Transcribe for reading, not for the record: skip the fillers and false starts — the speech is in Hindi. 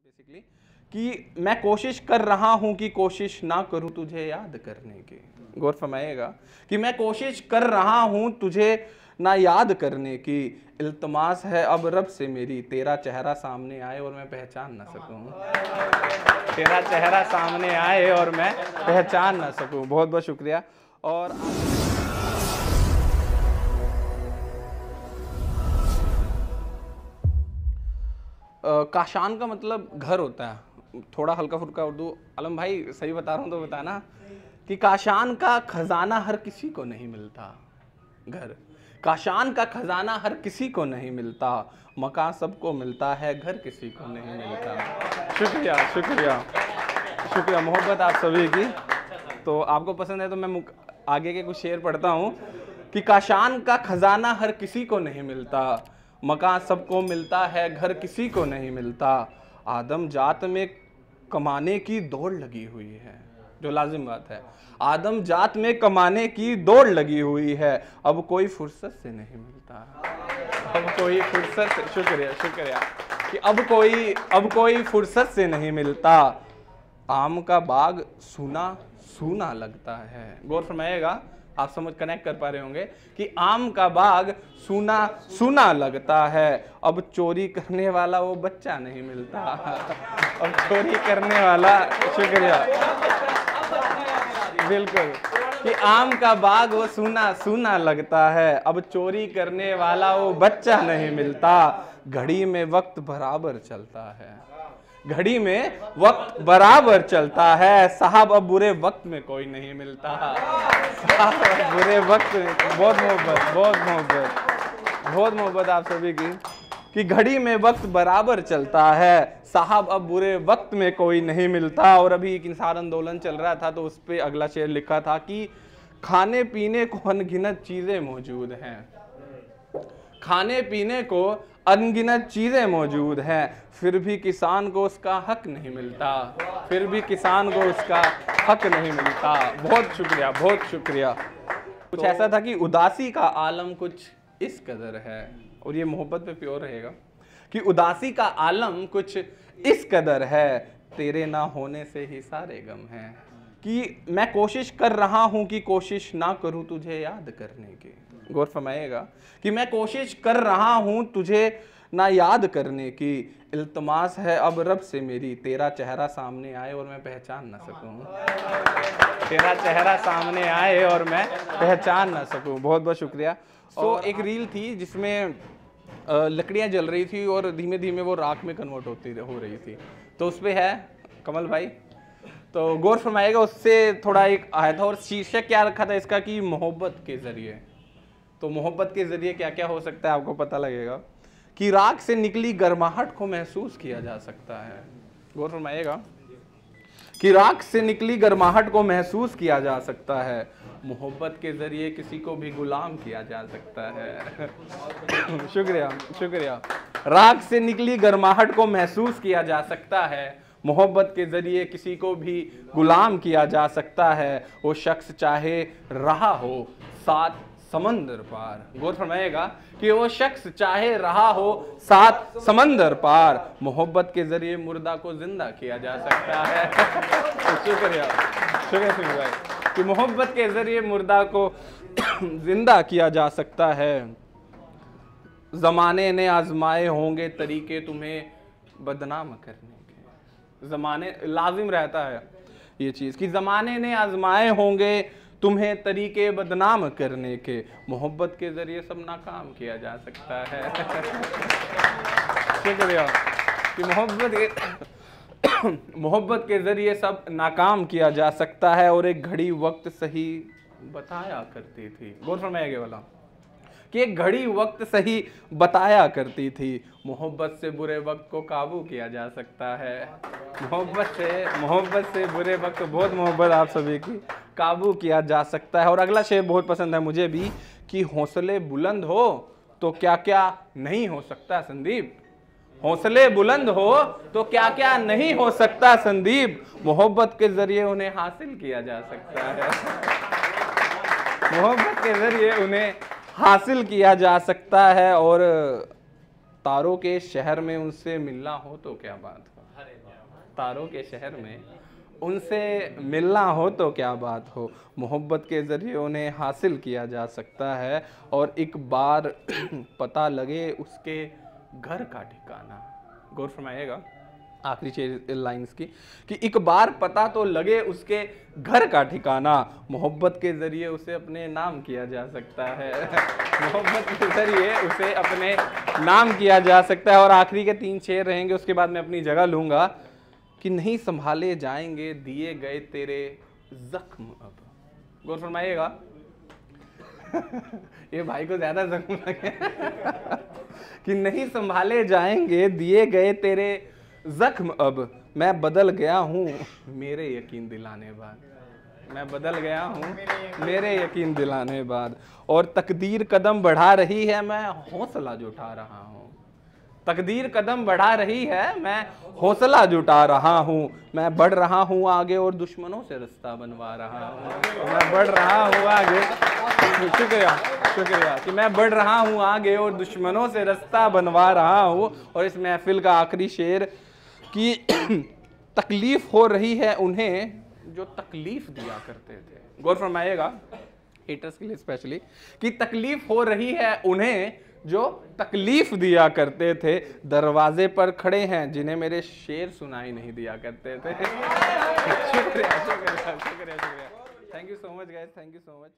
बेसिकली कि मैं कोशिश कर रहा हूं कि कोशिश ना करूं तुझे याद करने की। गौर फरमाइएगा कि मैं कोशिश कर रहा हूं तुझे ना याद करने की। इल्तमास है अब रब से मेरी, तेरा चेहरा सामने आए और मैं पहचान ना सकूं। तेरा चेहरा सामने आए और मैं पहचान ना सकूं। बहुत बहुत शुक्रिया। और काशान का मतलब घर होता है। थोड़ा हल्का फुल्का उर्दू आलम भाई सही बता रहा हूँ तो बताना कि काशान का खजाना हर किसी को नहीं मिलता। घर काशान का खजाना हर किसी को नहीं मिलता, मकान सबको मिलता है, घर किसी को नहीं मिलता। शुक्रिया शुक्रिया शुक्रिया, मोहब्बत आप सभी की। तो आपको पसंद है तो मैं आगे के कुछ शेर पढ़ता हूँ कि काशान का खजाना हर किसी को नहीं मिलता, मकान सबको मिलता है, घर किसी को नहीं मिलता। आदम जात में कमाने की दौड़ लगी हुई है, जो लाजिम बात है। आदम जात में कमाने की दौड़ लगी हुई है, अब कोई फुर्सत से नहीं मिलता। अब कोई फुर्सत से, शुक्रिया शुक्रिया, कि अब कोई फुर्सत से नहीं मिलता। आम का बाग सूना सूना लगता है। गौर फरमाइएगा, आप समझ कनेक्ट कर पा रहे होंगे कि आम का बाग सूना सूना लगता है, अब चोरी करने वाला वो बच्चा नहीं मिलता। अब चोरी करने वाला, शुक्रिया, बिल्कुल, कि आम का बाग वो सूना सूना लगता है, अब चोरी करने वाला वो बच्चा नहीं मिलता। घड़ी में वक्त बराबर चलता है, घड़ी में वक्त बराबर चलता है, साहब अब बुरे वक्त में कोई नहीं मिलता। साहब अब बुरे वक्त में, बहुत मोहब्बत बहुत मोहब्बत बहुत मोहब्बत आप सभी की, कि घड़ी में वक्त बराबर चलता है, साहब अब बुरे वक्त में कोई नहीं मिलता। और अभी एक इंसान आंदोलन चल रहा था तो उस पर अगला शेर लिखा था कि खाने पीने को अनगिनत चीजें मौजूद हैं, खाने पीने को अनगिनत चीजें मौजूद हैं, फिर भी किसान को उसका हक नहीं मिलता, फिर भी किसान को उसका हक नहीं मिलता। बहुत शुक्रिया बहुत शुक्रिया। कुछ ऐसा था कि उदासी का आलम कुछ इस कदर है, और ये मोहब्बत पे प्योर रहेगा, कि उदासी का आलम कुछ इस कदर है, तेरे ना होने से ही सारे गम हैं। कि मैं कोशिश कर रहा हूं कि कोशिश ना करूं तुझे याद करने की। गौर फरमाइएगा कि मैं कोशिश कर रहा हूं तुझे ना याद करने की। इल्तमास है अब रब से मेरी, तेरा चेहरा सामने आए और मैं पहचान ना सकूं। तेरा चेहरा सामने आए और मैं पहचान ना सकूं। बहुत बहुत शुक्रिया। तो एक रील थी जिसमें लकड़ियां जल रही थी और धीमे धीमे वो राख में कन्वर्ट हो रही थी, तो उस पर है कमल भाई, तो गौर फरमाइएगा, उससे थोड़ा एक आया था और शीर्षक क्या रखा था इसका कि मोहब्बत के जरिए। तो मोहब्बत के जरिए क्या क्या हो सकता है आपको पता लगेगा कि राख से निकली गर्माहट को महसूस किया जा सकता है। गौर फरमाइएगा कि राख से निकली गर्माहट को महसूस किया जा सकता है, मोहब्बत के जरिए किसी को भी गुलाम किया जा सकता है। शुक्रिया शुक्रिया। राख से निकली गर्माहट को महसूस किया जा सकता है, मोहब्बत के जरिए किसी को भी गुलाम किया जा सकता है। वो शख्स चाहे रहा हो सात समंदर पार। गौर फरमाइएगा कि वो शख्स चाहे रहा हो सात समंदर पार, मोहब्बत के जरिए मुर्दा को जिंदा किया जा सकता है। शुक्रिया शुक्रिया सिंह भाई, कि मोहब्बत के जरिए मुर्दा को जिंदा किया जा सकता है। जमाने ने आजमाए होंगे तरीके तुम्हें बदनाम करने के। जमाने लाजिम रहता है ये चीज कि जमाने ने आजमाए होंगे तुम्हें तरीके बदनाम करने के, मोहब्बत के जरिए सब नाकाम किया जा सकता है। शुक्रिया, कि मोहब्बत के जरिए सब नाकाम किया जा सकता है। और एक घड़ी वक्त सही बताया करती थी। गौर फरमाइएगा वाला कि एक घड़ी वक्त सही बताया करती थी, मोहब्बत से बुरे वक्त को काबू किया जा सकता है। मोहब्बत से बुरे वक्त, बहुत मोहब्बत आप सभी की, काबू किया जा सकता है। और अगला शेर बहुत पसंद है मुझे भी कि हौसले बुलंद हो तो क्या क्या नहीं हो सकता संदीप। हौसले बुलंद हो तो क्या क्या नहीं हो सकता संदीप, मोहब्बत के जरिए उन्हें हासिल किया जा सकता है। मोहब्बत के जरिए उन्हें हासिल किया जा सकता है। और तारों के शहर में उनसे मिलना हो तो क्या बात हो। तारों के शहर में, उनसे मिलना हो तो क्या बात हो, मोहब्बत के ज़रिए उन्हें हासिल किया जा सकता है। और एक बार पता लगे उसके घर का ठिकाना, गौर फरमाइएगा आखिरी 6 लाइंस की, कि एक बार पता तो लगे उसके घर का ठिकाना, मोहब्बत के ज़रिए उसे अपने नाम किया जा सकता है। मोहब्बत के ज़रिए उसे अपने नाम किया जा सकता है। और आखिरी के 3 शेर रहेंगे, उसके बाद मैं अपनी जगह लूँगा, कि नहीं संभाले जाएंगे दिए गए तेरे जख्म अब। गौर फरमाइएगा ये भाई को ज़्यादा जख्म लगे कि नहीं संभाले जाएंगे दिए गए तेरे जख्म अब, मैं बदल गया हूँ मेरे यकीन दिलाने बाद, मैं बदल गया हूँ मेरे यकीन दिलाने बाद। और तकदीर कदम बढ़ा रही है, मैं हौसला जुटा रहा हूँ। तकदीर कदम बढ़ा रही है, मैं हौसला जुटा रहा हूँ। मैं बढ़ रहा हूँ आगे और दुश्मनों से रास्ता बनवा रहा हूँ। मैं बढ़ रहा हूँ आगे, शुक्रिया शुक्रिया, कि मैं बढ़ रहा हूँ आगे और दुश्मनों से रास्ता बनवा रहा हूँ। और इस महफिल का आखिरी शेर, कि तकलीफ हो रही है उन्हें जो तकलीफ दिया करते थे। गौर फरमाइएगा हेटर्स के लिए स्पेशली, कि तकलीफ हो रही है उन्हें जो तकलीफ दिया करते थे, दरवाजे पर खड़े हैं जिन्हें मेरे शेर सुनाई नहीं दिया करते थे। शुक्रिया शुक्रिया शुक्रिया शुक्रिया, thank you so much guys, thank you so much.